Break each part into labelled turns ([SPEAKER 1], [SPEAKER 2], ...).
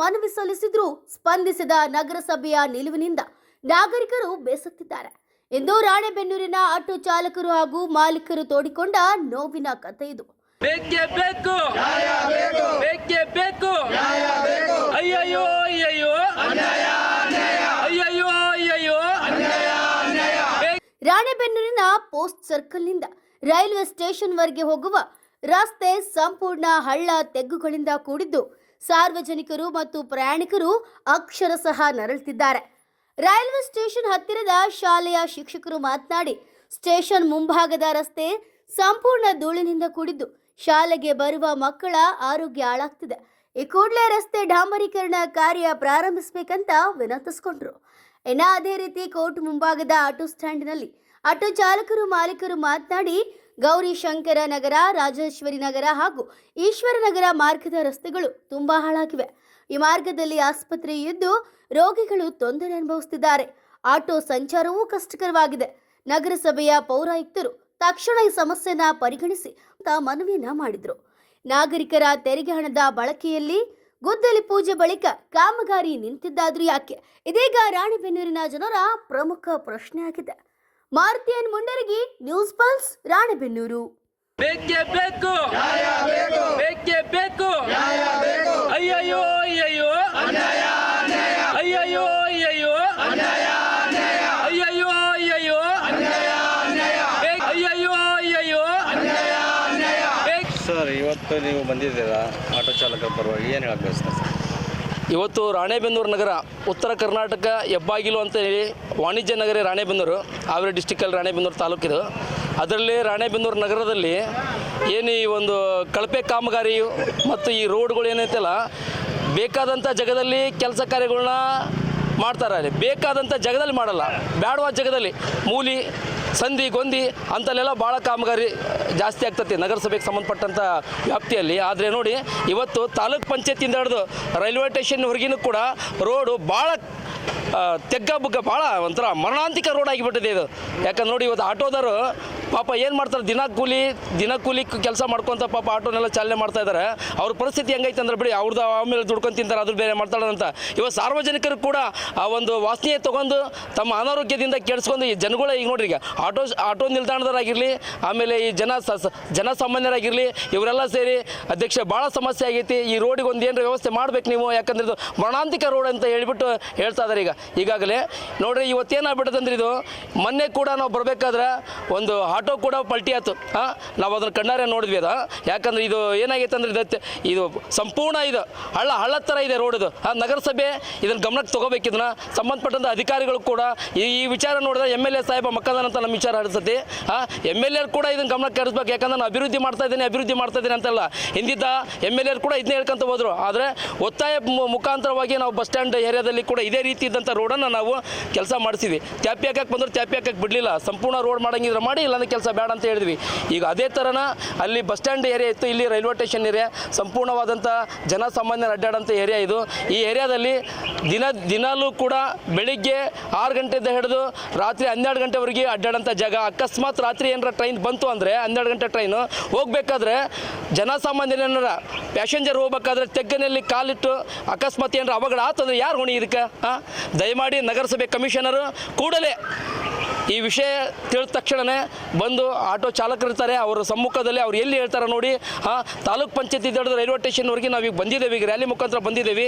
[SPEAKER 1] ಮನವಿ ಸಲ್ಲಿಸಿದ್ರೂ ಸ್ಪಂದಿಸಿದ ನಗರಸಭೆಯ ನಿಲುವಿನಿಂದ ನಾಗರಿಕರು ಬೇಸತ್ತಿದ್ದಾರೆ ಎಂದು ರಾಣೆಬೆನ್ನೂರಿನ ಆಟೋ ಚಾಲಕರು ಹಾಗೂ ಮಾಲೀಕರು ತೋಡಿಕೊಂಡ ನೋವಿನ ಕಥೆ ಇದು. ರಾಣೆಬೆನ್ನೂರಿನ ಪೋಸ್ಟ್ ಸರ್ಕಲ್ನಿಂದ ರೈಲ್ವೆ ಸ್ಟೇಷನ್ ವರೆಗೆ ಹೋಗುವ ರಸ್ತೆ ಸಂಪೂರ್ಣ ಹಳ್ಳ ತೆಗ್ಗುಗಳಿಂದ ಕೂಡಿದ್ದು ಸಾರ್ವಜನಿಕರು ಮತ್ತು ಪ್ರಯಾಣಿಕರು ಅಕ್ಷರಶಃ ನರಳುತ್ತಿದ್ದಾರೆ. ರೈಲ್ವೆ ಸ್ಟೇಷನ್ ಹತ್ತಿರದ ಶಾಲೆಯ ಶಿಕ್ಷಕರು ಮಾತನಾಡಿ, ಸ್ಟೇಷನ್ ಮುಂಭಾಗದ ರಸ್ತೆ ಸಂಪೂರ್ಣ ಧೂಳಿನಿಂದ ಕೂಡಿದ್ದು ಶಾಲೆಗೆ ಬರುವ ಮಕ್ಕಳ ಆರೋಗ್ಯ ಹಾಳಾಗ್ತಿದೆ. ಈ ಕೂಡಲೇ ರಸ್ತೆ ಡಾಂಬರೀಕರಣ ಕಾರ್ಯ ಪ್ರಾರಂಭಿಸಬೇಕಂತ ವಿನಂತಿಸಿಕೊಂಡ್ರು. ಇನ್ನು ಅದೇ ರೀತಿ ಕೋರ್ಟ್ ಮುಂಭಾಗದ ಆಟೋ ಸ್ಟ್ಯಾಂಡ್ನಲ್ಲಿ ಆಟೋ ಚಾಲಕರು ಮಾಲೀಕರು ಮಾತನಾಡಿ, ಗೌರಿಶಂಕರ ನಗರ, ರಾಜೇಶ್ವರಿ ನಗರ ಹಾಗೂ ಈಶ್ವರ ನಗರ ಮಾರ್ಗದ ರಸ್ತೆಗಳು ತುಂಬಾ ಹಾಳಾಗಿವೆ. ಈ ಮಾರ್ಗದಲ್ಲಿ ಆಸ್ಪತ್ರೆ ಇದ್ದು ರೋಗಿಗಳು ತೊಂದರೆ ಅನುಭವಿಸುತ್ತಿದ್ದಾರೆ. ಆಟೋ ಸಂಚಾರವೂ ಕಷ್ಟಕರವಾಗಿದೆ. ನಗರಸಭೆಯ ಪೌರಾಯುಕ್ತರು ತಕ್ಷಣ ಈ ಸಮಸ್ಯೆನ ಪರಿಗಣಿಸಿ ಮನವಿಯನ್ನ ಮಾಡಿದ್ರು. ನಾಗರಿಕರ ತೆರಿಗೆ ಹಣದ ಬಳಕೆಯಲ್ಲಿ ಗುದ್ದಲಿ ಪೂಜೆ ಬಳಿಕ ಕಾಮಗಾರಿ ನಿಂತಿದ್ದಾದ್ರೂ ಯಾಕೆ? ಇದೀಗ ರಾಣೆಬೆನ್ನೂರಿನ ಜನರ ಪ್ರಮುಖ ಪ್ರಶ್ನೆ ಆಗಿದೆ. ಮಾರುತಿಯನ್ Mundaragi, news pulse, Ranebennur.
[SPEAKER 2] Sir, ಇವತ್ತು ನೀವು ಬಂದಿದ್ದೀರಾ ಆಟೋ ಚಾಲಕರ ಪರವಾಗಿ, ಏನು ಹೇಳಬೇಕು ಸರ್?
[SPEAKER 3] ಇವತ್ತು ರಾಣೆಬೆನ್ನೂರು ನಗರ ಉತ್ತರ ಕರ್ನಾಟಕ ಹೆಬ್ಬಾಗಿಲು ಅಂತ ಹೇಳಿ ವಾಣಿಜ್ಯ ನಗರ ರಾಣೆಬೆನ್ನೂರು, ಹಾವೇರಿ ಡಿಸ್ಟಿಕಲ್ಲಿ ರಾಣೆಬೆನ್ನೂರು ತಾಲೂಕಿದು. ಅದರಲ್ಲಿ ರಾಣೆಬೆನ್ನೂರು ನಗರದಲ್ಲಿ ಏನು ಈ ಒಂದು ಕಳಪೆ ಕಾಮಗಾರಿ ಮತ್ತು ಈ ರೋಡ್ಗಳು ಏನೈತಲ್ಲ, ಬೇಕಾದಂಥ ಜಾಗದಲ್ಲಿ ಕೆಲಸ ಕಾರ್ಯಗಳನ್ನ ಮಾಡ್ತಾರೆ. ಬೇಕಾದಂಥ ಜಾಗದಲ್ಲಿ ಮಾಡಲ್ಲ, ಬೇಡವಾದ ಜಾಗದಲ್ಲಿ ಮೂಲಿ ಸಂಧಿ ಗೊಂದಿ ಅಂತಲ್ಲೆಲ್ಲ ಭಾಳ ಕಾಮಗಾರಿ ಜಾಸ್ತಿ ಆಗ್ತದೆ ನಗರಸಭೆಗೆ ಸಂಬಂಧಪಟ್ಟಂಥ ವ್ಯಾಪ್ತಿಯಲ್ಲಿ. ಆದರೆ ನೋಡಿ, ಇವತ್ತು ತಾಲೂಕ್ ಪಂಚಾಯತಿಯಿಂದ ಹಿಡಿದು ರೈಲ್ವೆ ಸ್ಟೇಷನ್ ಹೊರಗಿನೂ ಕೂಡ ರೋಡು ಭಾಳ ತೆಗ್ಗಬುಗ್ಗ, ಭಾಳ ಒಂಥರ ಮರಣಾಂತಿಕ ರೋಡ್ ಆಗಿಬಿಟ್ಟಿದೆ ಇದು. ಯಾಕಂದ್ರೆ ನೋಡಿ, ಇವತ್ತು ಆಟೋದವರು ಪಾಪ ಏನು ಮಾಡ್ತಾರೆ, ದಿನ ಕೂಲಿ ಕೆಲಸ ಮಾಡ್ಕೊತ ಪಾಪ ಆಟೋನೆಲ್ಲ ಚಾಲನೆ ಮಾಡ್ತಾ ಇದ್ದಾರೆ. ಅವ್ರ ಪರಿಸ್ಥಿತಿ ಹೆಂಗೈತೆ ಅಂದ್ರೆ ಬಿಡಿ, ಅವ್ರದ್ದು ಆಮೇಲೆ ದುಡ್ಕೊಂಡು ತಿಂತಾರೆ, ಅದ್ರ ಬೇರೆ ಮಾಡ್ತಾರಂತ. ಇವತ್ತು ಸಾರ್ವಜನಿಕರು ಕೂಡ ಆ ಒಂದು ವಾಸನೆ ತೊಗೊಂಡು ತಮ್ಮ ಅನಾರೋಗ್ಯದಿಂದ ಕೆಡಿಸ್ಕೊಂಡು ಈ ಜನಗಳೇ ಈಗ ನೋಡ್ರಿ, ಈಗ ಆಟೋ ನಿಲ್ದಾಣದವರಾಗಿರಲಿ, ಆಮೇಲೆ ಈ ಜನಸಾಮಾನ್ಯರಾಗಿರಲಿ, ಇವರೆಲ್ಲ ಸೇರಿ ಅಧ್ಯಕ್ಷ ಭಾಳ ಸಮಸ್ಯೆ ಆಗೈತಿ. ಈ ರೋಡಿಗೆ ಒಂದು ಏನರ ವ್ಯವಸ್ಥೆ ಮಾಡ್ಬೇಕು ನೀವು, ಯಾಕಂದ್ರೆ ಇದು ಮರಣಾಂತಿಕ ರೋಡ್ ಅಂತ ಹೇಳ್ಬಿಟ್ಟು ಹೇಳ್ತಾ ಇದ್ದಾರೆ. ಈಗಾಗಲೇ ನೋಡ್ರಿ, ಇವತ್ತೇನಾಗ್ಬಿಟ್ಟದೆ ಅಂದ್ರೆ, ಇದು ಮೊನ್ನೆ ಕೂಡ ನಾವು ಬರಬೇಕಾದ್ರೆ ಒಂದು ಆಟೋ ಕೂಡ ಪಲ್ಟಿ ಆಯ್ತು. ನಾವು ಅದನ್ನು ಕಣ್ಣಾರೆ ನೋಡಿದ್ವಿ. ಅದು ಯಾಕಂದ್ರೆ ಇದು ಏನಾಗೈತೆ ಅಂದ್ರೆ, ಇದು ಸಂಪೂರ್ಣ ಇದು ಹಳ್ಳ ಥರ ಇದೆ ರೋಡ್. ಇದು ನಗರಸಭೆ ಇದನ್ನು ಗಮನಕ್ಕೆ ತೊಗೋಬೇಕು. ಇದನ್ನ ಸಂಬಂಧಪಟ್ಟಂಥ ಅಧಿಕಾರಿಗಳು ಕೂಡ ಈ ವಿಚಾರ ನೋಡಿದ್ರೆ MLA ಸಾಹೇಬ ಮಕ್ಕಳಂತ ನಮ್ಮ ವಿಚಾರ ಹರಿಸುತ್ತೆ. MLA ಕೂಡ ಇದನ್ನು ಗಮನಕ್ಕೆ ಹರಿಸ್ಬೇಕು. ಯಾಕಂದ್ರೆ ನಾನು ಅಭಿವೃದ್ಧಿ ಮಾಡ್ತಾ ಇದ್ದೀನಿ ಅಂತಲ್ಲ, ಹಿಂದಿದ್ದ MLA ಕೂಡ ಇದನ್ನೇ ಹೇಳ್ಕೊಂತ ಹೋದ್ರು. ಆದರೆ ಒತ್ತಾಯ ಮುಖಾಂತರವಾಗಿ ನಾವು ಬಸ್ ಸ್ಟ್ಯಾಂಡ್ ಏರಿಯಾದಲ್ಲಿ ಕೂಡ ಇದೇ ರೀತಿ ಇದ್ದಂಥ ರೋಡನ್ನು ನಾವು ಕೆಲಸ ಮಾಡಿಸಿದ್ವಿ. ತ್ಯಾಪಿ ಹಾಕಕ್ಕೆ ಬಂದ್ರೆ ತ್ಯಾಪಿ ಹಾಕಕ್ಕೆ ಬಿಡಲಿಲ್ಲ, ಸಂಪೂರ್ಣ ರೋಡ್ ಮಾಡಂಗಿದ್ರೆ ಮಾಡಿ, ಇಲ್ಲಾಂದ್ರೆ ಕೆಲಸ ಬೇಡ ಅಂತ ಹೇಳಿದ್ವಿ. ಈಗ ಅದೇ ಥರನ ಅಲ್ಲಿ ಬಸ್ ಸ್ಟ್ಯಾಂಡ್ ಏರಿಯಾ ಇತ್ತು, ಇಲ್ಲಿ ರೈಲ್ವೆ ಸ್ಟೇಷನ್ ಏರಿಯಾ, ಸಂಪೂರ್ಣವಾದಂಥ ಜನಸಾಮಾನ್ಯರ ಅಡ್ಡಾಡಂಥ ಏರಿಯಾ ಇದು. ಈ ಏರಿಯಾದಲ್ಲಿ ದಿನಾಲೂ ಕೂಡ ಬೆಳಿಗ್ಗೆ 6 ಗಂಟೆಯಿಂದ ಹಿಡಿದು ರಾತ್ರಿ 12 ಗಂಟೆವರೆಗೆ ಅಡ್ಡಾಡಂಥ ಜಾಗ. ಅಕಸ್ಮಾತ್ ರಾತ್ರಿ ಏನಾರ ಟ್ರೈನ್ ಬಂತು ಅಂದರೆ 12 ಗಂಟೆ ಟ್ರೈನು ಹೋಗಬೇಕಾದ್ರೆ ಜನಸಾಮಾನ್ಯರ ಪ್ಯಾಸೆಂಜರ್ ಹೋಗ್ಬೇಕಾದ್ರೆ ತೆಗ್ಗನಲ್ಲಿ ಕಾಲಿಟ್ಟು ಅಕಸ್ಮಾತ್ ಏನಾರ ಅವಘಡ ಆತಂದ್ರೆ ಯಾರು ಹೊಣೆ ಇದಕ್ಕೆ? ದಯಮಾಡಿ ನಗರಸಭೆ ಕಮಿಷನರು ಕೂಡಲೇ ಈ ವಿಷಯ ತಿಳಿದ ತಕ್ಷಣವೇ ಬಂದು ಆಟೋ ಚಾಲಕರಿರ್ತಾರೆ, ಅವರ ಸಮ್ಮುಖದಲ್ಲಿ ಅವ್ರು ಎಲ್ಲಿ ಹೇಳ್ತಾರೆ ನೋಡಿ. ತಾಲೂಕ್ ಪಂಚಾಯತಿ ಹಿಡಿದು ರೈಲ್ವೆ ಸ್ಟೇಷನ್ವರೆಗೆ ನಾವೀಗ ಬಂದಿದ್ದೇವೆ, ಈಗ ರ್ಯಾಲಿ ಮುಖಾಂತರ ಬಂದಿದ್ದೇವೆ.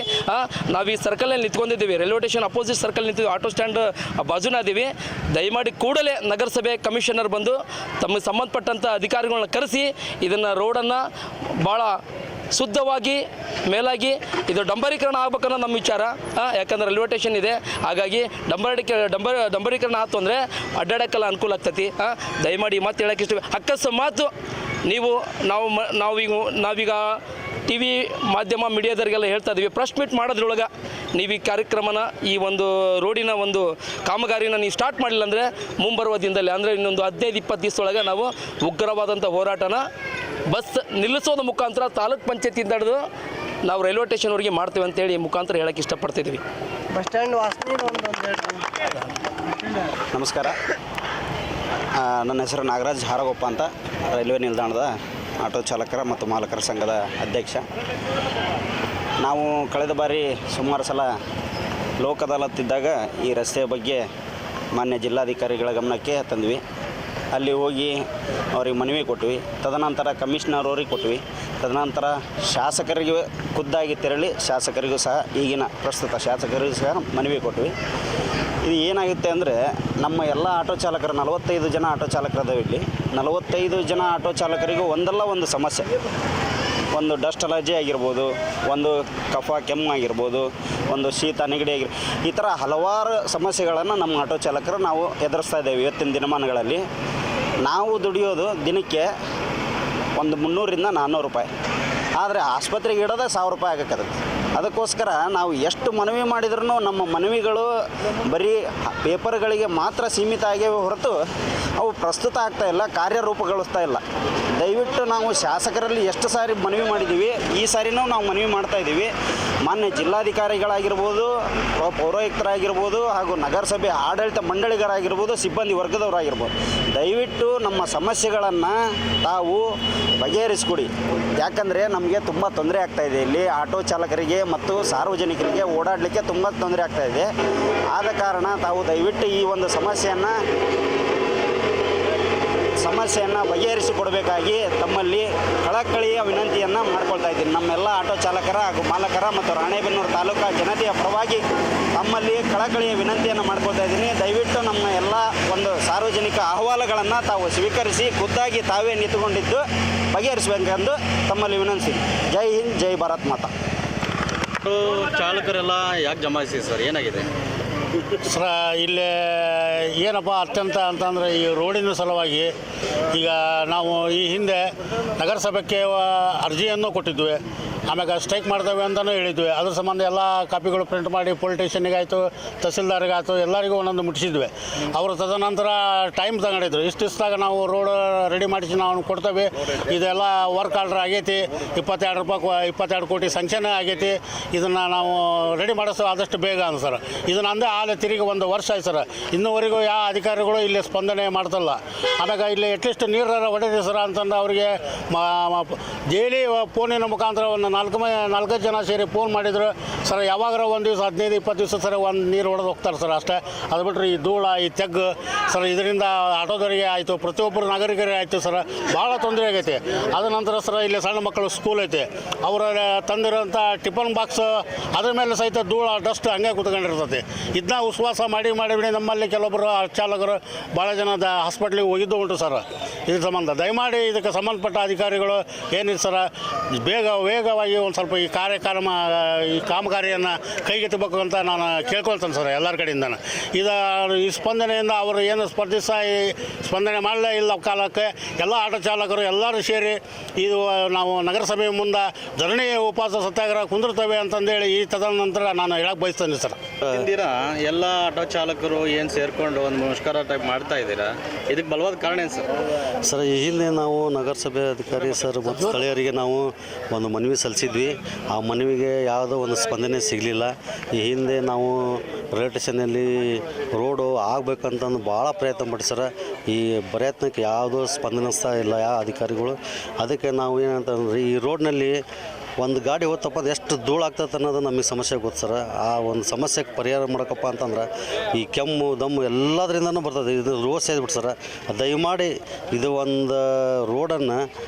[SPEAKER 3] ನಾವು ಈ ಸರ್ಕಲಲ್ಲಿ ನಿಂತ್ಕೊಂಡಿದ್ದೀವಿ, ರೈಲ್ವೆ ಸ್ಟೇಷನ್ ಅಪೋಸಿಟ್ ಸರ್ಕಲ್ ನಿಂತಿದ್ದೀವಿ, ಆಟೋ ಸ್ಟ್ಯಾಂಡ್ ಬಾಜುನ ಇದ್ದೀವಿ. ದಯಮಾಡಿ ಕೂಡಲೇ ನಗರಸಭೆ ಕಮಿಷನರ್ ಬಂದು ತಮಗೆ ಸಂಬಂಧಪಟ್ಟಂಥ ಅಧಿಕಾರಿಗಳನ್ನ ಕರೆಸಿ ಇದನ್ನು ರೋಡನ್ನು ಭಾಳ ಶುದ್ಧವಾಗಿ ಮೇಲಾಗಿ ಇದು ಡಂಬರೀಕರಣ ಆಗ್ಬೇಕನ್ನೋ ನಮ್ಮ ವಿಚಾರ. ಯಾಕಂದ್ರೆ ರೈಲ್ವೆ ಸ್ಟೇಷನ್ ಇದೆ, ಹಾಗಾಗಿ ಡಂಬರೀಕರಣ ಆಯ್ತು ಅಂದರೆ ಅಡ್ಡಾಡಕ್ಕೆಲ್ಲ ಅನುಕೂಲ ಆಗ್ತೈತಿ. ದಯಮಾಡಿ ಮತ್ತೆ ಹೇಳೋಕ್ಕೆ ಇಷ್ಟ, ಅಕಸ್ಮಾತು ನಾವೀಗ TV ಮಾಧ್ಯಮ ಮೀಡಿಯಾದವರಿಗೆಲ್ಲ ಹೇಳ್ತಾ ಇದ್ದೀವಿ, ಪ್ರೆಸ್ ಮೀಟ್ ಮಾಡೋದ್ರೊಳಗೆ ನೀವು ಈ ಕಾರ್ಯಕ್ರಮನ, ಈ ಒಂದು ರೋಡಿನ ಒಂದು ಕಾಮಗಾರಿನ ನೀವು ಸ್ಟಾರ್ಟ್ ಮಾಡಿಲ್ಲ ಅಂದರೆ ಮುಂಬರುವ ದಿನದಲ್ಲಿ, ಅಂದರೆ ಇನ್ನೊಂದು 15-20 ದಿವಸದೊಳಗೆ ನಾವು ಉಗ್ರವಾದಂಥ ಹೋರಾಟನ ಬಸ್ ನಿಲ್ಲಿಸೋದ ಮುಖಾಂತರ ತಾಲೂಕ್ ಪಂಚಾಯತಿಯಿಂದ ಹಿಡಿದು ನಾವು ರೈಲ್ವೆ ಸ್ಟೇಷನ್ವರೆಗೆ ಮಾಡ್ತೇವೆ ಅಂತೇಳಿ ಮುಖಾಂತರ ಹೇಳೋಕ್ಕೆ ಇಷ್ಟಪಡ್ತಿದ್ದೀವಿ.
[SPEAKER 4] ಬಸ್ ಸ್ಟ್ಯಾಂಡ್ ವಾಸನೆ.
[SPEAKER 5] ನಮಸ್ಕಾರ, ನನ್ನ ಹೆಸರು ನಾಗರಾಜ್ ಹಾರಗೊಪ್ಪ ಅಂತ, ರೈಲ್ವೆ ನಿಲ್ದಾಣದ ಆಟೋ ಚಾಲಕರ ಮತ್ತು ಮಾಲಕರ ಸಂಘದ ಅಧ್ಯಕ್ಷ. ನಾವು ಕಳೆದ ಬಾರಿ ಸುಮಾರು ಸಲ ಲೋಕ ಅದಾಲತ್ತಿದ್ದಾಗ ಈ ರಸ್ತೆಯ ಬಗ್ಗೆ ಮಾನ್ಯ ಜಿಲ್ಲಾಧಿಕಾರಿಗಳ ಗಮನಕ್ಕೆ ತಂದ್ವಿ. ಅಲ್ಲಿ ಹೋಗಿ ಅವ್ರಿಗೆ ಮನವಿ ಕೊಟ್ವಿ. ತದನಂತರ ಕಮಿಷನರ್ ಅವ್ರಿಗೆ ಕೊಟ್ವಿ. ತದನಂತರ ಶಾಸಕರಿಗೆ ಖುದ್ದಾಗಿ ತೆರಳಿ ಶಾಸಕರಿಗೂ ಸಹ ಈಗಿನ ಪ್ರಸ್ತುತ ಶಾಸಕರಿಗೂ ಸಹ ಮನವಿ ಕೊಟ್ವಿ. ಇದು ಏನಾಗುತ್ತೆ ಅಂದರೆ ನಮ್ಮ ಎಲ್ಲ ಆಟೋ ಚಾಲಕರು 45 ಜನ ಆಟೋ ಚಾಲಕರದಾವೆ. ಇಲ್ಲಿ 45 ಜನ ಆಟೋ ಚಾಲಕರಿಗೂ ಒಂದಲ್ಲ ಒಂದು ಸಮಸ್ಯೆ. ಒಂದು ಡಸ್ಟ್ ಅಲರ್ಜಿ ಆಗಿರ್ಬೋದು, ಒಂದು ಕಫ ಕೆಮ್ಮು ಆಗಿರ್ಬೋದು, ಒಂದು ಶೀತ ನೆಗಡಿ ಈ ಥರ ಹಲವಾರು ಸಮಸ್ಯೆಗಳನ್ನು ನಮ್ಮ ಆಟೋ ಚಾಲಕರು ನಾವು ಎದುರಿಸ್ತಾ ಇದ್ದೇವೆ. ಇವತ್ತಿನ ದಿನಮಾನಗಳಲ್ಲಿ ನಾವು ದುಡಿಯೋದು ದಿನಕ್ಕೆ ಒಂದು 300ರಿಂದ 400 ರೂಪಾಯಿ. ಆದರೆ ಆಸ್ಪತ್ರೆಗೆ ಇಡೋದೇ 1000 ರೂಪಾಯಿ ಆಗಕ್ಕತ್ತೆ. ಅದಕ್ಕೋಸ್ಕರ ನಾವು ಎಷ್ಟು ಮನವಿ ಮಾಡಿದ್ರೂ ನಮ್ಮ ಮನವಿಗಳು ಬರೀ ಪೇಪರ್ಗಳಿಗೆ ಮಾತ್ರ ಸೀಮಿತ ಆಗಿವೆ ಹೊರತು ಅವು ಪ್ರಸ್ತುತ ಆಗ್ತಾ ಇಲ್ಲ, ಕಾರ್ಯರೂಪಗೊಳಿಸ್ತಾ ಇಲ್ಲ. ದಯವಿಟ್ಟು ನಾವು ಶಾಸಕರಲ್ಲಿ ಎಷ್ಟು ಸಾರಿ ಮನವಿ ಮಾಡಿದ್ದೀವಿ, ಈ ಸಾರಿನೂ ನಾವು ಮನವಿ ಮಾಡ್ತಾಯಿದ್ದೀವಿ. ಮಾನ್ಯ ಜಿಲ್ಲಾಧಿಕಾರಿಗಳಾಗಿರ್ಬೋದು, ಪೌರಾಯುಕ್ತರಾಗಿರ್ಬೋದು, ಹಾಗೂ ನಗರಸಭೆ ಆಡಳಿತ ಮಂಡಳಿಗರಾಗಿರ್ಬೋದು, ಸಿಬ್ಬಂದಿ ವರ್ಗದವರಾಗಿರ್ಬೋದು, ದಯವಿಟ್ಟು ನಮ್ಮ ಸಮಸ್ಯೆಗಳನ್ನು ತಾವು ಬಗೆಹರಿಸ್ಕೊಡಿ. ಯಾಕಂದರೆ ನಮಗೆ ತುಂಬ ತೊಂದರೆ ಆಗ್ತಾಯಿದೆ. ಇಲ್ಲಿ ಆಟೋ ಚಾಲಕರಿಗೆ ಮತ್ತು ಸಾರ್ವಜನಿಕರಿಗೆ ಓಡಾಡಲಿಕ್ಕೆ ತುಂಬ ತೊಂದರೆ ಆಗ್ತಾಯಿದೆ. ಆದ ಕಾರಣ ತಾವು ದಯವಿಟ್ಟು ಈ ಒಂದು ಸಮಸ್ಯೆಯನ್ನು ಬಗೆಹರಿಸಿಕೊಡಬೇಕಾಗಿ ತಮ್ಮಲ್ಲಿ ಕಳಕಳಿಯ ವಿನಂತಿಯನ್ನು ಮಾಡ್ಕೊಳ್ತಾ ಇದ್ದೀನಿ. ನಮ್ಮೆಲ್ಲ ಆಟೋ ಚಾಲಕರ ಹಾಗೂ ಮಾಲಕರ ಮತ್ತು ರಾಣೆಬೆನ್ನೂರು ತಾಲೂಕಾ ಜನತೆಯ ಪರವಾಗಿ ತಮ್ಮಲ್ಲಿ ಕಳಕಳಿಯ ವಿನಂತಿಯನ್ನು ಮಾಡ್ಕೊಳ್ತಾ ಇದ್ದೀನಿ. ದಯವಿಟ್ಟು ನಮ್ಮ ಎಲ್ಲ ಒಂದು ಸಾರ್ವಜನಿಕ ಅಹವಾಲುಗಳನ್ನು ತಾವು ಸ್ವೀಕರಿಸಿ ಖುದ್ದಾಗಿ ತಾವೇ ನಿಂತುಕೊಂಡಿದ್ದು ಬಗೆಹರಿಸಬೇಕೆಂದು ತಮ್ಮಲ್ಲಿ ವಿನಂತಿ. ಜೈ ಹಿಂದ್, ಜೈ ಭಾರತ್ ಮಾತಾ.
[SPEAKER 2] ಆಟೋ ಚಾಲಕರೆಲ್ಲ ಯಾಕೆ ಜಮಾಯಿಸಿ ಸರ್, ಏನಾಗಿದೆ
[SPEAKER 4] ಸರ? ಇಲ್ಲಿ ಏನಪ್ಪ ಅತ್ಯಂತ ಅಂತಂದರೆ ಈ ರೋಡಿನ ಸಲುವಾಗಿ ಈಗ ನಾವು ಈ ಹಿಂದೆ ನಗರಸಭೆಗೆ ಅರ್ಜಿಯನ್ನು ಕೊಟ್ಟಿದ್ವಿ. ಆಮ್ಯಾಗ ಸ್ಟ್ರೈಕ್ ಮಾಡ್ತೇವೆ ಅಂತಲೂ ಹೇಳಿದ್ವಿ. ಅದ್ರ ಸಂಬಂಧ ಎಲ್ಲ ಕಾಪಿಗಳು ಪ್ರಿಂಟ್ ಮಾಡಿ ಪೊಲೀಸ್ ಸ್ಟೇಷನ್ನಿಗಾಯಿತು, ತಹಸೀಲ್ದಾರ್ಗಾಯ್ತು, ಎಲ್ಲರಿಗೂ ಒಂದೊಂದು ಮುಟ್ಟಿಸಿದ್ವಿ. ಅವರು ತದನಂತರ ಟೈಮ್ ತಗೊಂಡಿದ್ರು. ಇಷ್ಟಿಷ್ಟಾಗ ನಾವು ರೋಡ್ ರೆಡಿ ಮಾಡಿಸಿ ನಾವು ಕೊಡ್ತೇವೆ, ಇದೆಲ್ಲ ವರ್ಕ್ ಆರ್ಡ್ರ್ ಆಗೈತಿ, 22 ಕೋಟಿ ಸ್ಯಾಂಕ್ಷನ್ ಆಗೈತಿ, ಇದನ್ನು ನಾವು ರೆಡಿ ಮಾಡಿಸೋ ಆದಷ್ಟು ಬೇಗ ಅಂತ ಸರ್. ಇದನ್ನು ಅಂದೇ ಆಲೆ ತಿರುಗಿ 1 ವರ್ಷ ಆಯ್ತು ಸರ್. ಇನ್ನೂವರೆಗೂ ಯಾವ ಅಧಿಕಾರಿಗಳು ಇಲ್ಲಿ ಸ್ಪಂದನೆ ಮಾಡ್ತಲ್ಲ. ಆಮ್ಯಾಗ ಇಲ್ಲಿ ಅಟ್ಲೀಸ್ಟ್ ನೀರು ಹೊಡೆದಿ ಸರ ಅಂತಂದು ಅವರಿಗೆ ಡೈಲಿ ಫೋನಿನ ಮುಖಾಂತರ ಒಂದು 4-5 ಜನ ಸೇರಿ ಫೋನ್ ಮಾಡಿದ್ರು ಸರ್. ಯಾವಾಗಾರ ಒಂದು ದಿವಸ 15-20 ದಿವಸ ಸರ್ ಒಂದು ನೀರು ಹೊಡೆದು ಹೋಗ್ತಾರೆ ಸರ್, ಅಷ್ಟೇ. ಅದು ಬಿಟ್ಟರೆ ಈ ಧೂಳ, ಈ ತೆಗ್ಗು ಸರ್, ಇದರಿಂದ ಆಟೋದವರಿಗೆ ಆಯಿತು, ಪ್ರತಿಯೊಬ್ಬರು ನಾಗರಿಕರಿಗೆ ಆಯಿತು ಸರ್, ಭಾಳ ತೊಂದರೆ ಆಗೈತೆ. ಅದ ನಂತರ ಸರ್ ಇಲ್ಲಿ ಸಣ್ಣ ಮಕ್ಕಳು ಸ್ಕೂಲ್ ಐತೆ, ಅವರ ತಂದಿರೋಂಥ ಟಿಫನ್ ಬಾಕ್ಸ್ ಅದ್ರ ಮೇಲೆ ಸಹಿತ ಧೂಳ, ಡಸ್ಟ್ ಹಂಗೆ ಕೂತ್ಕೊಂಡಿರ್ತೈತಿ. ಇದನ್ನ ಉಪವಾಸ ಮಾಡಿ ನಮ್ಮಲ್ಲಿ ಕೆಲವೊಬ್ಬರು ಚಾಲಕರು ಭಾಳ ಜನ ಹಾಸ್ಪಿಟ್ಲಿಗೆ ಹೋಗಿದ್ದು ಉಂಟು ಸರ್. ಇದ್ರ ಸಂಬಂಧ ದಯಮಾಡಿ ಇದಕ್ಕೆ ಸಂಬಂಧಪಟ್ಟ ಅಧಿಕಾರಿಗಳು ಏನಿದೆ ಸರ್, ವೇಗವಾಗಿ ಒಂದು ಸ್ವಲ್ಪ ಈ ಕಾಮಗಾರಿಯನ್ನು ಕೈಗೆತ್ತಬೇಕು ಅಂತ ನಾನು ಕೇಳ್ಕೊಳ್ತೇನೆ ಸರ್ ಎಲ್ಲರ ಕಡೆಯಿಂದ. ಈ ಸ್ಪಂದನೆಯಿಂದ ಅವರು ಏನು ಸ್ಪಂದನೆ ಮಾಡಲೇ ಇಲ್ಲ ಕಾಲಕ್ಕೆ ಎಲ್ಲ ಆಟೋ ಚಾಲಕರು ಎಲ್ಲರೂ ಸೇರಿ ಇದು ನಾವು ನಗರಸಭೆ ಮುಂದೆ ಧರಣಿ ಉಪವಾಸ ಸತ್ಯಾಗ್ರಹ ಕುಂದಿರ್ತೇವೆ ಅಂತಂದೇಳಿ ಈ ತದನಂತರ ನಾನು ಹೇಳಕ್ಕೆ ಬಯಸ್ತೇನೆ ಸರ್.
[SPEAKER 2] ದಿನ ಎಲ್ಲ ಆಟೋ ಚಾಲಕರು ಏನು ಸೇರಿಕೊಂಡು ಒಂದು ಮುಷ್ಕರ ಟೈಪ್ ಮಾಡ್ತಾ ಇದ್ದೀರಾ, ಇದಕ್ಕೆ ಬಲವಾದ ಕಾರಣ ಏನು ಸರ್?
[SPEAKER 6] ಸರ್, ಈ ಹಿಂದೆ ನಾವು ನಗರಸಭೆ ಅಧಿಕಾರಿ ಸರ್ ಮತ್ತು ಸ್ಥಳೀಯರಿಗೆ ನಾವು ಒಂದು ಮನವಿ ಸಲ್ಲಿಸಿದ್ವಿ. ಆ ಮನವಿಗೆ ಯಾವುದೋ ಒಂದು ಸ್ಪಂದನೆ ಸಿಗಲಿಲ್ಲ. ಈ ಹಿಂದೆ ನಾವು ರೈಲ್ವೆ ಸ್ಟೇಷನಲ್ಲಿ ರೋಡು ಆಗಬೇಕಂತಂದು ಭಾಳ ಪ್ರಯತ್ನ ಪಟ್ಟು ಸರ್, ಈ ಪ್ರಯತ್ನಕ್ಕೆ ಯಾವುದೋ ಸ್ಪಂದನಿಸ್ತಾ ಇಲ್ಲ ಯಾವ ಅಧಿಕಾರಿಗಳು. ಅದಕ್ಕೆ ನಾವು ಏನಂತಂದ್ರೆ ಈ ರೋಡ್ನಲ್ಲಿ ಒಂದು ಗಾಡಿ ಹೋತಪ್ಪ ಅದು ಎಷ್ಟು ಧೂಳು ಆಗ್ತದೆ ಅನ್ನೋದು ನಮಗೆ ಸಮಸ್ಯೆ ಗೊತ್ತು ಸರ್. ಆ ಒಂದು ಸಮಸ್ಯೆಗೆ ಪರಿಹಾರ ಮಾಡೋಕ್ಕಪ್ಪ ಅಂತಂದ್ರೆ ಈ ಕೆಮ್ಮು ದಮ್ಮು ಎಲ್ಲದರಿಂದನೂ ಬರ್ತದೆ. ಇದು ರೋಡ್ ಸೇರಿಬಿಟ್ಟು ಸರ್, ದಯಮಾಡಿ ಇದು ಒಂದು ರೋಡನ್ನು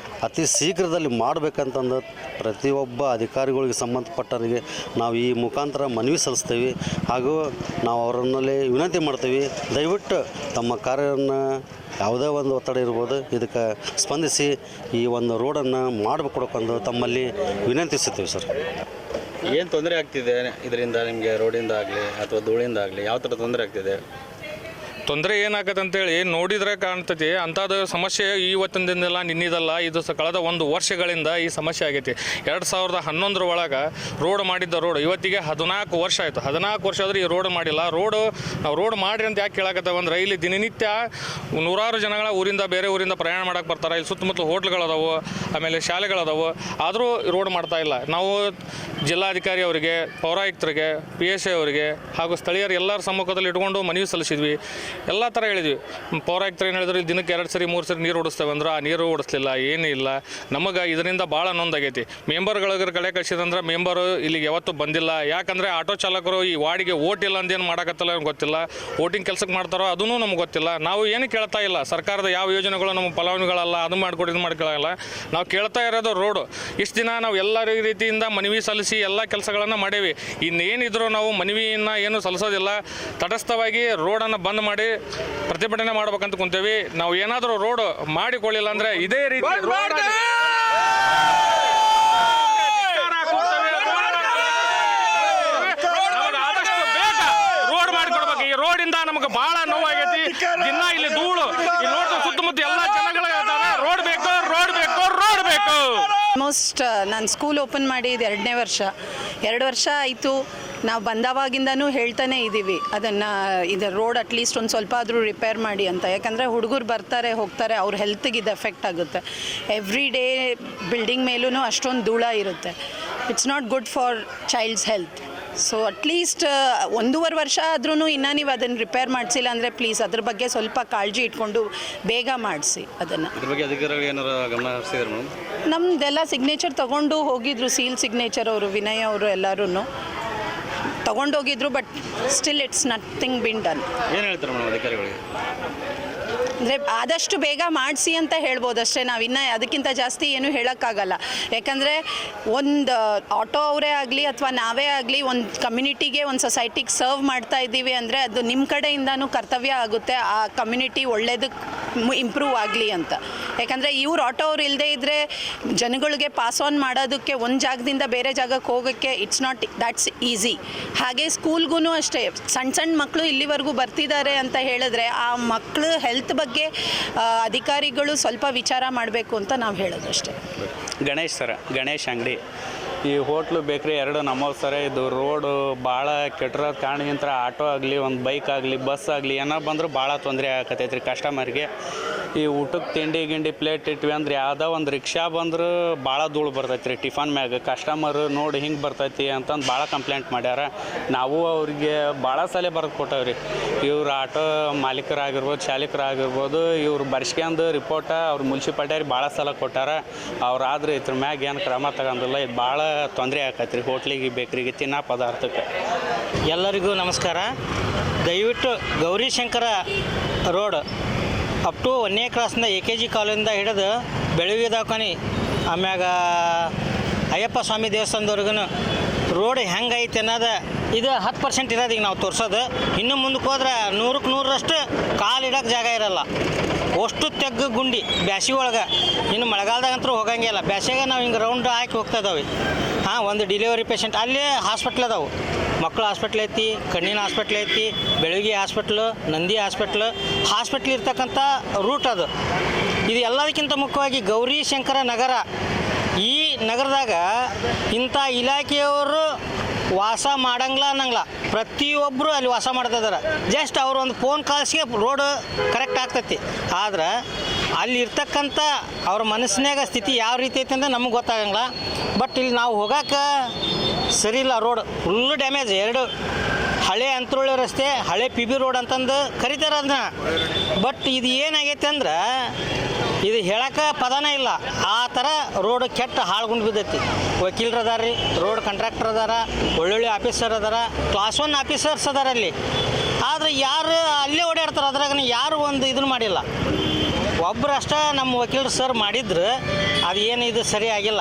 [SPEAKER 6] ಅತಿ ಶೀಘ್ರದಲ್ಲಿ ಮಾಡಬೇಕಂತಂದು ಪ್ರತಿಯೊಬ್ಬ ಅಧಿಕಾರಿಗಳಿಗೆ ಸಂಬಂಧಪಟ್ಟವರಿಗೆ ನಾವು ಈ ಮುಖಾಂತರ ಮನವಿ ಸಲ್ಲಿಸ್ತೀವಿ. ಹಾಗೂ ನಾವು ಅವರನ್ನಲ್ಲಿ ವಿನಂತಿ ಮಾಡ್ತೀವಿ, ದಯವಿಟ್ಟು ತಮ್ಮ ಕಾರ್ಯವನ್ನು ಯಾವುದೇ ಒಂದು ಒತ್ತಡ ಇರ್ಬೋದು, ಇದಕ್ಕೆ ಸ್ಪಂದಿಸಿ ಈ ಒಂದು ರೋಡನ್ನು ಮಾಡಿಕೊಡೋಕಂದು ತಮ್ಮಲ್ಲಿ ವಿನಂತಿಸುತ್ತೀವಿ ಸರ್.
[SPEAKER 2] ಏನು ತೊಂದರೆ ಆಗ್ತಿದೆ ಇದರಿಂದ ನಿಮಗೆ, ರೋಡಿಂದ ಆಗಲಿ ಅಥವಾ ಧೂಳಿಂದ ಆಗಲಿ, ಯಾವ ಥರ ತೊಂದರೆ ಆಗ್ತಿದೆ?
[SPEAKER 7] ತೊಂದರೆ ಏನಾಗತ್ತೆ ಅಂತೇಳಿ ನೋಡಿದರೆ ಕಾಣ್ತೈತಿ. ಅಂಥದ್ದು ಸಮಸ್ಯೆ ಇವತ್ತಿನ ದಿನದಲ್ಲ, ನಿನ್ನಿದಲ್ಲ, ಇದು ಕಳೆದ 1 ವರ್ಷಗಳಿಂದ ಈ ಸಮಸ್ಯೆ ಆಗೈತಿ. 2011 ಒಳಗೆ ರೋಡ್ ಮಾಡಿದ್ದ ರೋಡ್ ಇವತ್ತಿಗೆ 14 ವರ್ಷ ಆಯಿತು. 14 ವರ್ಷ ಆದರೂ ಈ ರೋಡ್ ಮಾಡಿಲ್ಲ. ನಾವು ರೋಡ್ ಮಾಡಿರಿ ಅಂತ ಯಾಕೆ ಕೇಳಕತ್ತೇವೆ ಅಂದ್ರೆ, ಇಲ್ಲಿ ದಿನನಿತ್ಯ ನೂರಾರು ಜನಗಳ ಊರಿಂದ ಬೇರೆ ಊರಿಂದ ಪ್ರಯಾಣ ಮಾಡೋಕ್ಕೆ ಬರ್ತಾರೆ. ಇಲ್ಲಿ ಸುತ್ತಮುತ್ತಲು ಹೋಟ್ಲ್ಗಳದಾವು, ಆಮೇಲೆ ಶಾಲೆಗಳದಾವು, ಆದರೂ ರೋಡ್ ಮಾಡ್ತಾ ಇಲ್ಲ. ನಾವು ಜಿಲ್ಲಾಧಿಕಾರಿ ಅವರಿಗೆ, ಪೌರಾಯುಕ್ತರಿಗೆ, PSI ಅವರಿಗೆ ಹಾಗೂ ಸ್ಥಳೀಯರು ಎಲ್ಲರ ಸಮ್ಮುಖದಲ್ಲಿ ಇಟ್ಕೊಂಡು ಮನವಿ ಸಲ್ಲಿಸಿದ್ವಿ. ಎಲ್ಲ ಥರ ಹೇಳಿದ್ವಿ. ಪೌರಾಯುಕ್ತರು ಏನು ಹೇಳಿದ್ರು, ಇಲ್ಲಿ ದಿನಕ್ಕೆ 2 ಸರಿ 3 ಸರಿ ನೀರು ಓಡಿಸ್ತೇವೆ ಅಂದ್ರೆ ಆ ನೀರು ಓಡಿಸ್ಲಿಲ್ಲ, ಏನೂ ಇಲ್ಲ. ನಮಗೆ ಇದರಿಂದ ಭಾಳ ನೊಂದಾಗೈತಿ. ಮೆಂಬರ್ಗಳಿಗೆ ಕಡೆ ಕಳಿಸಿದಂದ್ರೆ ಮೆಂಬರು ಇಲ್ಲಿಗೆ ಯಾವತ್ತೂ ಬಂದಿಲ್ಲ. ಯಾಕಂದರೆ ಆಟೋ ಚಾಲಕರು ಈ ವಾರ್ಡಿಗೆ ಓಟ್ ಇಲ್ಲ ಅಂದೇನು ಮಾಡೋಕತ್ತಲ್ಲ ಗೊತ್ತಿಲ್ಲ, ವೋಟಿಂಗ್ ಕೆಲಸಕ್ಕೆ ಮಾಡ್ತಾರೋ ಅದೂ ನಮ್ಗೆ ಗೊತ್ತಿಲ್ಲ. ನಾವು ಏನು ಕೇಳ್ತಾ ಇಲ್ಲ, ಸರ್ಕಾರದ ಯಾವ ಯೋಜನೆಗಳು ನಮ್ಮ ಫಲಾನುಭವಿಗಳಲ್ಲ, ಅದು ಮಾಡಿಕೊಡಿ ಇದು ಮಾಡ್ಕೊಳ್ಳಲ್ಲ. ನಾವು ಕೇಳ್ತಾ ಇರೋದು ರೋಡು. ಇಷ್ಟು ದಿನ ನಾವು ಎಲ್ಲ ರೀತಿಯಿಂದ ಮನವಿ ಸಲ್ಲಿಸಿ ಎಲ್ಲ ಕೆಲಸಗಳನ್ನು ಮಾಡೇವಿ. ಇನ್ನೇನಿದ್ರು ನಾವು ಮನವಿಯನ್ನು ಏನು ಸಲ್ಲಿಸೋದಿಲ್ಲ, ತಟಸ್ಥವಾಗಿ ರೋಡನ್ನು ಬಂದ್ ಮಾಡಿ ಪ್ರತಿಭಟನೆ ಮಾಡ್ಬೇಕಂತ ಕುಂತೇವಿ. ನಾವು ಏನಾದರೂ ರೋಡ್ ಮಾಡಿಕೊಳ್ಳಿಲ್ಲ ಅಂದರೆ ಇದೇ ರೀತಿ ರೋಡ್ ಮಾಡಿಕೊಡ್ಬೇಕು. ಈ ರೋಡಿಂದ ನಮಗೆ ಭಾಳ ನೋವಾಗೈತಿ. ದಿನ ಇಲ್ಲಿ ಧೂಳು, ಇಲ್ಲಿ ನೋಡಿದ್ರೆ ಸುತ್ತಮುತ್ತ ಎಲ್ಲ ಜನಗಳು ಹೇಳ್ತಾರೆ ರೋಡ್ ಬೇಕು, ರೋಡ್ ಬೇಕು, ರೋಡ್ ಬೇಕು.
[SPEAKER 8] ಆಲ್ಮೋಸ್ಟ್ ನಾನು ಸ್ಕೂಲ್ ಓಪನ್ ಮಾಡಿ ಇದು 2ನೇ ವರ್ಷ. 2 ವರ್ಷ ಆಯಿತು. ನಾವು ಬಂದವಾಗಿಂದನೂ ಹೇಳ್ತಾನೆ ಇದ್ದೀವಿ ಇದು ರೋಡ್ ಅಟ್ಲೀಸ್ಟ್ ಒಂದು ಸ್ವಲ್ಪ ಆದರೂ ರಿಪೇರ್ ಮಾಡಿ ಅಂತ. ಯಾಕಂದರೆ ಹುಡುಗರು ಬರ್ತಾರೆ ಹೋಗ್ತಾರೆ, ಅವ್ರ ಹೆಲ್ತಿಗೆ ಇದು ಎಫೆಕ್ಟ್ ಆಗುತ್ತೆ. ಎವ್ರಿ ಡೇ ಬಿಲ್ಡಿಂಗ್ ಮೇಲೂ ಅಷ್ಟೊಂದು ಧೂಳ ಇರುತ್ತೆ. It's not good for child's health. So at least 1.5 ವರ್ಷ ಆದ್ರೂ ಇನ್ನೂ ನೀವು ಅದನ್ನು ರಿಪೇರ್ ಮಾಡಿಸಿಲ್ಲ ಅಂದರೆ ಪ್ಲೀಸ್ ಅದ್ರ ಬಗ್ಗೆ ಸ್ವಲ್ಪ ಕಾಳಜಿ ಇಟ್ಕೊಂಡು ಬೇಗ ಮಾಡಿಸಿ ಅದನ್ನು.
[SPEAKER 2] ಇದ್ರ ಬಗ್ಗೆ ಅಧಿಕಾರಿಗಳು ಏನಾರು ಗಮನ ಹರಿಸಿದ್ರು ಮೇಡಮ್?
[SPEAKER 8] ನಮ್ಮದೆಲ್ಲ ಸಿಗ್ನೇಚರ್ ತೊಗೊಂಡು ಹೋಗಿದ್ರು, ಸೀಲ್ ಸಿಗ್ನೇಚರ್ ಅವರು, ವಿನಯ್ ಅವರು ಎಲ್ಲರೂ ತೊಗೊಂಡೋಗಿದ್ರು. But still it's nothing been done.
[SPEAKER 2] ಏನು ಹೇಳ್ತಾರೆ ಮೇಡಮ್ ಅಧಿಕಾರಿಗಳಿಗೆ?
[SPEAKER 8] ಅಂದರೆ ಆದಷ್ಟು ಬೇಗ ಮಾಡಿಸಿ ಅಂತ ಹೇಳ್ಬೋದು ಅಷ್ಟೇ. ನಾವು ಇನ್ನೂ ಅದಕ್ಕಿಂತ ಜಾಸ್ತಿ ಏನೂ ಹೇಳೋಕ್ಕಾಗಲ್ಲ. ಯಾಕಂದರೆ ಒಂದು ಆಟೋ ಅವರೇ ಆಗಲಿ ಅಥವಾ ನಾವೇ ಆಗಲಿ ಒಂದು ಕಮ್ಯುನಿಟಿಗೆ, ಒಂದು ಸೊಸೈಟಿಗೆ ಸರ್ವ್ ಮಾಡ್ತಾ ಇದ್ದೀವಿ ಅಂದರೆ ಅದು ನಿಮ್ಮ ಕಡೆಯಿಂದನೂ ಕರ್ತವ್ಯ ಆಗುತ್ತೆ ಆ ಕಮ್ಯುನಿಟಿ ಒಳ್ಳೇದಕ್ಕೆ ಇಂಪ್ರೂವ್ ಆಗಲಿ ಅಂತ. ಯಾಕಂದರೆ ಇವ್ರು ಆಟೋ ಅವ್ರು ಇಲ್ಲದೇ ಇದ್ದರೆ ಜನಗಳಿಗೆ ಪಾಸ್ ಆನ್ ಮಾಡೋದಕ್ಕೆ ಒಂದು ಜಾಗದಿಂದ ಬೇರೆ ಜಾಗಕ್ಕೆ ಹೋಗೋಕ್ಕೆ ಇಟ್ಸ್ ನಾಟ್ ದ್ಯಾಟ್ಸ್ ಈಸಿ. ಹಾಗೆ ಸ್ಕೂಲ್ಗೂ ಅಷ್ಟೇ, ಸಣ್ಣ ಮಕ್ಕಳು ಇಲ್ಲಿವರೆಗೂ ಬರ್ತಿದ್ದಾರೆ ಅಂತ ಹೇಳಿದ್ರೆ ಆ ಮಕ್ಕಳು ಹೆಲ್ತ್ ಬಗ್ಗೆ ಅಧಿಕಾರಿಗಳು ಸ್ವಲ್ಪ ವಿಚಾರ ಮಾಡಬೇಕು ಅಂತ ನಾವು ಹೇಳೋದು ಅಷ್ಟೇ.
[SPEAKER 9] ಗಣೇಶ್ ಸರ, ಗಣೇಶ್ ಅಂಗಡಿ. ಈ ಹೋಟ್ಲು ಬೇಕ್ರಿ 2 ನಮ್ಮವು ಸರ. ಇದು ರೋಡು ಭಾಳ ಕೆಟ್ಟಿರೋದು ಕಾರಣದಿಂದ ಆಟೋ ಆಗಲಿ, ಒಂದು ಬೈಕ್ ಆಗಲಿ, ಬಸ್ ಆಗಲಿ ಏನೋ ಬಂದರೂ ಭಾಳ ತೊಂದರೆ ಆಗತ್ತೈತೆ ರೀ ಕಸ್ಟಮರ್ಗೆ. ಈ ಊಟಕ್ಕೆ ತಿಂಡಿ ಗಿಂಡಿ ಪ್ಲೇಟ್ ಇಟ್ವಿ ಅಂದ್ರೆ ಯಾವುದೋ ಒಂದು ರಿಕ್ಷಾ ಬಂದ್ರೆ ಭಾಳ ಧೂಳು ಬರ್ತೈತೆ ರೀ ಟಿಫನ್ ಮ್ಯಾಗ. ಕಸ್ಟಮರು ನೋಡಿ ಹಿಂಗೆ ಬರ್ತೈತಿ ಅಂತಂದು ಭಾಳ ಕಂಪ್ಲೇಂಟ್ ಮಾಡ್ಯಾರ. ನಾವು ಅವ್ರಿಗೆ ಭಾಳ ಸಲ ಬರೆದು ಕೊಟ್ಟವ್ರಿ. ಇವ್ರು ಆಟೋ ಮಾಲೀಕರಾಗಿರ್ಬೋದು, ಚಾಲಕರಾಗಿರ್ಬೋದು, ಇವ್ರು ಬರ್ಸ್ಕೊಂಡು ರಿಪೋರ್ಟ ಅವ್ರು ಮುನ್ಸಿಪಾಲ್ಟಿಯವ್ರಿಗೆ ಭಾಳ ಸಲ ಕೊಟ್ಟಾರ. ಅವ್ರಾದ್ರೆ ಇದ್ರ ಮ್ಯಾಗ ಏನು ಕ್ರಮ ತಗೊಂಡಿಲ್ಲ. ಇದು ಭಾಳ ತೊಂದರೆ ಆಕೈತೆ ರೀ ಹೋಟ್ಲಿಗೆ, ಬೇಕ್ರಿಗೆ, ತಿನ್ನೋ ಪದಾರ್ಥಕ್ಕೆ.
[SPEAKER 10] ಎಲ್ಲರಿಗೂ ನಮಸ್ಕಾರ. ದಯವಿಟ್ಟು ಗೌರಿಶಂಕರ ರೋಡ್ ಅಪ್ ಟು 1ನೇ ಕ್ರಾಸ್ನಿಂದ AKG ಕಾಲೋನಿಂದ ಹಿಡಿದು ಬೆಳಗ್ಗೆ ದವಾಖಾನೆ ಆಮ್ಯಾಗ ಅಯ್ಯಪ್ಪ ಸ್ವಾಮಿ ದೇವಸ್ಥಾನದವರೆಗೂ ರೋಡ್ ಹೆಂಗೈತೆ ಅನ್ನೋದು ಇದು 10% ಇರೋದು ಈಗ ನಾವು ತೋರಿಸೋದು. ಇನ್ನು ಮುಂದಕ್ಕೆ ಹೋದ್ರೆ 100ಕ್ಕೆ 100ರಷ್ಟು ಕಾಲಿಡೋಕ್ಕೆ ಜಾಗ ಇರೋಲ್ಲ. ಅಷ್ಟು ತೆಗ್ಗು ಗುಂಡಿ ಬ್ಯಾಸಿಗೆ ಒಳಗೆ. ಇನ್ನು ಮಳೆಗಾಲದಾಗಂತೂ ಹೋಗಂಗಿಲ್ಲ. ಬ್ಯಾಸಿಗೆ ನಾವು ಹಿಂಗೆ ರೌಂಡ್ ಹಾಕಿ ಹೋಗ್ತಾ ಇದ್ದಾವೆ. ಒಂದು ಡೆಲಿವರಿ ಪೇಷಂಟ್ ಅಲ್ಲೇ ಹಾಸ್ಪಿಟ್ಲ್ ಅದಾವೆ. ಮಕ್ಕಳ ಹಾಸ್ಪಿಟ್ಲ್ ಐತಿ, ಕಣ್ಣಿನ ಹಾಸ್ಪಿಟ್ಲ್ ಐತಿ, ಬೆಳಗ್ಗೆ ಹಾಸ್ಪಿಟ್ಲು, ನಂದಿ ಹಾಸ್ಪಿಟ್ಲ್ ಇರ್ತಕ್ಕಂಥ ರೂಟ್ ಅದು. ಇದು ಎಲ್ಲದಕ್ಕಿಂತ ಮುಖ್ಯವಾಗಿ ಗೌರಿಶಂಕರ ನಗರ. ಈ ನಗರದಾಗ ಇಂಥ ಇಲಾಖೆಯವರು ವಾಸ ಮಾಡಂಗಿಲ್ಲ ಅನ್ನಂಗಿಲ್ಲ. ಪ್ರತಿಯೊಬ್ಬರು ಅಲ್ಲಿ ವಾಸ ಮಾಡ್ತಿದ್ದಾರೆ. ಜಸ್ಟ್ ಅವರು ಒಂದು ಫೋನ್ ಕಾಲ್ಸ್ಗೆ ರೋಡ್ ಕರೆಕ್ಟ್ ಆಗ್ತೈತಿ. ಆದ್ರೆ ಅಲ್ಲಿ ಇರ್ತಕ್ಕಂಥ ಅವ್ರ ಮನಸ್ಸಿನಾಗ ಸ್ಥಿತಿ ಯಾವ ರೀತಿ ಐತೆ ಅಂತ ನಮಗೆ ಗೊತ್ತಾಗಂಗಿಲ್ಲ. ಬಟ್ ಇಲ್ಲಿ ನಾವು ಹೋಗೋಕೆ ಸರಿ ಇಲ್ಲ. Road full damage. 2 ಹಳೆ ಅಂತರೊಳ್ಳೆ ರಸ್ತೆ, ಹಳೆ PB ರೋಡ್ ಅಂತಂದು ಕರಿತಾರೆ ಅದನ್ನ. ಬಟ್ ಇದು ಏನಾಗೈತೆ ಅಂದ್ರೆ ಇದು ಹೇಳಕ್ಕೆ ಪದನೇ ಇಲ್ಲ. ಆ ಥರ ರೋಡ್ ಕೆಟ್ಟ ಹಾಳ್ಗುಂಡು ಬಿದ್ದೈತಿ. ವಕೀಲರು ಅದಾರ ರೀ, ರೋಡ್ ಕಾಂಟ್ರಾಕ್ಟರ್ ಅದಾರ, ಒಳ್ಳೊಳ್ಳೆ ಆಫೀಸರ್ ಅದಾರ, ಕ್ಲಾಸ್ 1 ಆಫೀಸರ್ಸ್ ಅದಾರ ಅಲ್ಲಿ. ಆದರೆ ಯಾರು ಅಲ್ಲೇ ಓಡಾಡ್ತಾರೆ, ಅದ್ರಾಗ ಯಾರು ಒಂದು ಇದನ್ನು ಮಾಡಿಲ್ಲ. ಒಬ್ಬರು ಅಷ್ಟೇ ನಮ್ಮ ವಕೀಲರು ಸರ್ ಮಾಡಿದ್ರು. ಅದು ಏನು ಇದು ಸರಿ ಆಗಿಲ್ಲ.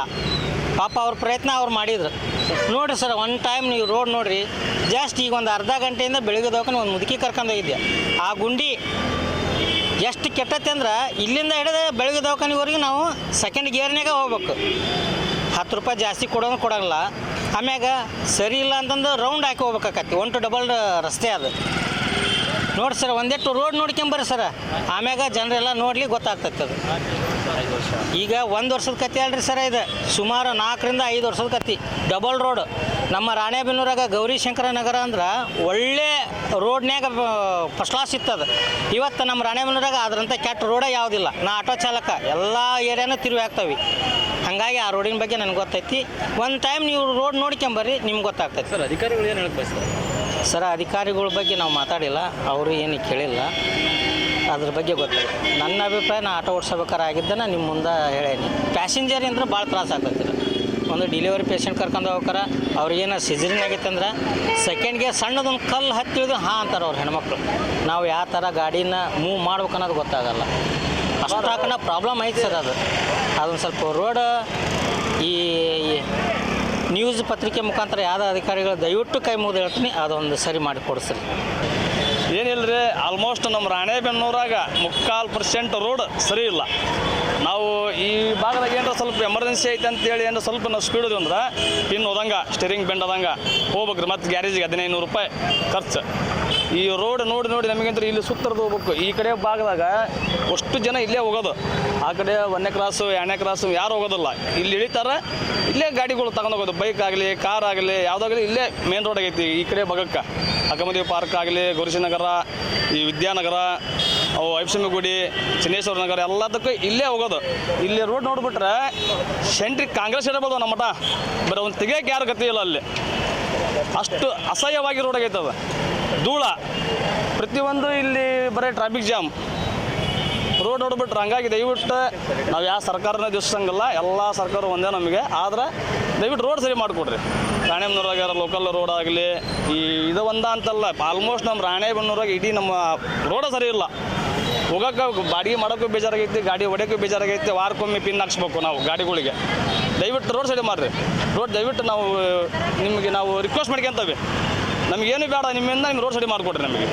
[SPEAKER 10] ಪಾಪ ಅವ್ರ ಪ್ರಯತ್ನ ಅವ್ರು ಮಾಡಿದ್ರು. ನೋಡಿರಿ ಸರ್, ಒನ್ ಟೈಮ್ ನೀವು ರೋಡ್ ನೋಡಿರಿ. ಜಸ್ಟ್ ಈಗ ಒಂದು ಅರ್ಧ ಗಂಟೆಯಿಂದ ಬೆಳಗ್ಗೆ ದವಾಖಾನೆ ಒಂದು ಮುದುಕಿ ಕರ್ಕೊಂಡು ಹೋಗಿದ್ದೆ. ಆ ಗುಂಡಿ ಎಷ್ಟು ಕೆಟ್ಟತ್ತೆ ಅಂದ್ರೆ ಇಲ್ಲಿಂದ ಹಿಡಿದು ಬೆಳಗ್ಗೆ ದವಾಖಾನೆವರೆಗೆ ನಾವು ಸೆಕೆಂಡ್ ಗೇರ್ನಾಗ ಹೋಗ್ಬೇಕು. 10 ರೂಪಾಯಿ ಜಾಸ್ತಿ ಕೊಡೋಂಗಿಲ್ಲ. ಆಮ್ಯಾಗ ಸರಿ ಇಲ್ಲ ಅಂತಂದು ರೌಂಡ್ ಹಾಕಿ ಹೋಗ್ಬೇಕಾಕತಿ. 1 to 2 ರಸ್ತೆ ಅದು. ನೋಡಿ ಸರ್, ಒಂದೆಟ್ಟು ರೋಡ್ ನೋಡ್ಕೊಂಬರ್ರಿ ಸರ್. ಆಮ್ಯಾಗ ಜನರೆಲ್ಲ ನೋಡ್ಲಿ ಗೊತ್ತಾಗ್ತೈತೆ ಅದು. ಈಗ 1 ವರ್ಷದ ಕತೆ ಅಲ್ರಿ ಸರ್. ಇದು ಸುಮಾರು 4 ರಿಂದ 5 ವರ್ಷದ ಕತೆ. Double road. ನಮ್ಮ ರಾಣೆಬೆನ್ನೂರಾಗ ಗೌರಿಶಂಕರ ನಗರ ಅಂದ್ರೆ ಒಳ್ಳೆ ರೋಡ್ನ್ಯಾಗ ಫಸ್ಟ್ ಕ್ಲಾಸ್ ಇತ್ತದು. ಇವತ್ತು ನಮ್ಮ ರಾಣೆಬೆನ್ನೂರಾಗ ಅದರಂಥ ಕೆಟ್ಟ ರೋಡೇ ಯಾವುದಿಲ್ಲ. ನಾ ಆಟೋ ಚಾಲಕ, ಎಲ್ಲ ಏರಿಯಾನೂ ತಿರುವಿ ಹಾಕ್ತವೆ. ಹಾಗಾಗಿ ಆ ರೋಡಿನ ಬಗ್ಗೆ ನನಗೆ ಗೊತ್ತೈತಿ. ಒಂದು ಟೈಮ್ ನೀವು ರೋಡ್ ನೋಡ್ಕೊಂಬರ್ರಿ, ನಿಮ್ಗೆ ಗೊತ್ತಾಗ್ತೈತಿ.
[SPEAKER 2] ಸರ್, ಅಧಿಕಾರಿಗಳು ಏನು ಹೇಳಕ್ಕೆ ಬಯಸ್ತಾರೆ?
[SPEAKER 10] ಸರ ಅಧಿಕಾರಿಗಳ ಬಗ್ಗೆ ನಾವು ಮಾತಾಡಿಲ್ಲ, ಅವರು ಏನು ಕೇಳಿಲ್ಲ, ಅದ್ರ ಬಗ್ಗೆ ಗೊತ್ತಿಲ್ಲ. ನನ್ನ ಅಭಿಪ್ರಾಯ ನಾ ಆಟೋ ಓಡಿಸ್ಬೇಕಾರೆ ಆಗಿದ್ದನ ನಿಮ್ಮ ಮುಂದೆ ಹೇಳೇನಿ. ಪ್ಯಾಸೆಂಜರಿಂದ ಭಾಳ ತ್ರಾಸ ಆಗ್ತೈತಿ. ಒಂದು ಡೆಲಿವರಿ ಪೇಷಂಟ್ ಕರ್ಕೊಂಡು ಹೋಗ್ತಾರೆ, ಅವ್ರಿಗೇನು ಸಿಜರಿನ್ ಆಗೈತೆ ಅಂದ್ರೆ ಸೆಕೆಂಡ್ಗೆ ಸಣ್ಣದೊಂದು ಕಲ್ಲು ಹತ್ತಿಳಿದು ಹಾಂ ಅಂತಾರೆ ಅವ್ರು ಹೆಣ್ಮಕ್ಳು. ನಾವು ಯಾವ ಥರ ಗಾಡಿನ ಮೂವ್ ಮಾಡ್ಬೇಕು ಅನ್ನೋದು ಗೊತ್ತಾಗಲ್ಲ. ಅಷ್ಟಾಕನ ಪ್ರಾಬ್ಲಮ್ ಐತೆ ಸರ್. ಅದೊಂದು ಸ್ವಲ್ಪ ರೋಡ್ ಈ ನ್ಯೂಸ್ ಪತ್ರಿಕೆ ಮುಖಾಂತರ ಯಾವುದೋ ಅಧಿಕಾರಿಗಳು ದಯವಿಟ್ಟು ಕೈ ಮುಗಿದು ಹೇಳ್ತೀನಿ, ಅದೊಂದು ಸರಿ ಮಾಡಿ ಕೊಡಿಸ್ರಿ.
[SPEAKER 3] ಏನಿಲ್ಲರಿ, ಆಲ್ಮೋಸ್ಟ್ ನಮ್ಮ ರಾಣೆಬೆನ್ನೂರಾಗ 3/4% ರೋಡ್ ಸರಿ ಇಲ್ಲ. ನಾವು ಈ ಭಾಗದಾಗ ಏನಾರ ಸ್ವಲ್ಪ ಎಮರ್ಜೆನ್ಸಿ ಐತೆ ಅಂತೇಳಿ ಏನಾರ ಸ್ವಲ್ಪ ನಾವು ಸ್ಪೀಡ್ ಅಂದ್ರೆ ಪಿನ್ ಹೋದಂಗೆ ಸ್ಟೇರಿಂಗ್ ಬೆಂಡ್ ಆದಂಗೆ ಹೋಗ್ಬೇಕ್ರಿ. ಮತ್ತು ಗ್ಯಾರೇಜಿಗೆ 1500 ರೂಪಾಯಿ ಖರ್ಚು. ಈ ರೋಡ್ ನೋಡಿ ನೋಡಿ ನಮಗಂತೂ ಇಲ್ಲಿ ಸುತ್ತರದು ಹೋಗ್ಬೇಕು. ಈ ಕಡೆ ಭಾಗದಾಗ ಅಷ್ಟು ಜನ ಇಲ್ಲೇ ಹೋಗೋದು, ಆ ಕಡೆ 1ನೇ ಕ್ರಾಸು 2ನೇ ಕ್ರಾಸು ಯಾರು ಹೋಗೋದಿಲ್ಲ. ಇಲ್ಲಿ ಇಳಿತಾರೆ, ಇಲ್ಲೇ ಗಾಡಿಗಳು ತಗೊಂಡು ಹೋಗೋದು, ಬೈಕ್ ಆಗಲಿ ಕಾರ್ ಆಗಲಿ ಯಾವುದಾಗಲಿ ಇಲ್ಲೇ ಮೇನ್ ರೋಡ್ ಆಗೈತಿ. ಈ ಕಡೆ ಭಾಗಕ್ಕೆ ಅಕ್ಕಮದಿ ಪಾರ್ಕ್ ಆಗಲಿ, ಗೌರಿಶನಗರ, ಈ ವಿದ್ಯಾನಗರ, ಅವು ಐಪ್ಸಮಿ ಗುಡಿ, ಚಿನ್ನೇಶ್ವರ ನಗರ ಎಲ್ಲದಕ್ಕೂ ಇಲ್ಲೇ ಹೋಗೋದು. ಇಲ್ಲಿ ರೋಡ್ ನೋಡಿಬಿಟ್ರೆ ಸೆಂಟ್ರಿಗೆ ಕಾಂಗ್ರೆಸ್ ಇಡಬಹುದು ನಮ್ಮ ಮಠ, ಬರೀ ಒಂದು ತೆಗಿಯೋಕೆ ಯಾರು ಗತಿ ಇಲ್ಲ. ಅಲ್ಲಿ ಅಷ್ಟು ಅಸಹ್ಯವಾಗಿ ರೋಡ್ ಆಗೈತೆ. ಅದು ಧೂಳ ಪ್ರತಿಯೊಂದು, ಇಲ್ಲಿ ಬರೀ ಟ್ರಾಫಿಕ್ ಜಾಮ್, ರೋಡ್ ನೋಡ್ಬಿಟ್ರೆ ಹಂಗಾಗಿ ದಯವಿಟ್ಟು ನಾವು ಯಾವ ಸರ್ಕಾರನ ದಿವ್ಸಂಗಲ್ಲ, ಎಲ್ಲ ಸರ್ಕಾರ ಒಂದೇ ನಮಗೆ. ಆದ್ರೆ ದಯವಿಟ್ಟು ರೋಡ್ ಸರಿ ಮಾಡಿಕೊಡ್ರಿ. ರಾಣೆಬೆನ್ನೂರಾಗ ಲೋಕಲ್ ರೋಡ್ ಆಗಲಿ, ಈ ಇದು ಒಂದ ಅಂತಲ್ಲ, ಆಲ್ಮೋಸ್ಟ್ ನಮ್ಮ ರಾಣೆಬೆನ್ನೂರಾಗ ಇಡೀ ನಮ್ಮ ರೋಡ ಸರಿ ಇಲ್ಲ. ಹೋಗೋಕೆ ಬಾಡಿಗೆ ಮಾಡೋಕ್ಕೂ ಬೇಜಾರಾಗೈತಿ, ಗಾಡಿ ಹೊಡೆಯೋಕ್ಕೂ ಬೇಜಾರಾಗೈತಿ. ವಾರಕ್ಕೊಮ್ಮೆ ಪಿನ್ ಹಾಕ್ಸ್ಬೇಕು ನಾವು ಗಾಡಿಗಳಿಗೆ. ದಯವಿಟ್ಟು ರೋಡ್ ಸರಿ ಮಾಡಿರಿ. ರೋಡ್ ದಯವಿಟ್ಟು ನಾವು ನಿಮಗೆ ರಿಕ್ವೆಸ್ಟ್ ಮಾಡ್ಕೊಂತೇವೆ. ನಮಗೇನು ಬೇಡ, ನಿಮ್ಮಿಂದ ರೋಡ್ ಸರಿ ಮಾಡಿಕೊಡ್ರಿ ನಮಗೆ.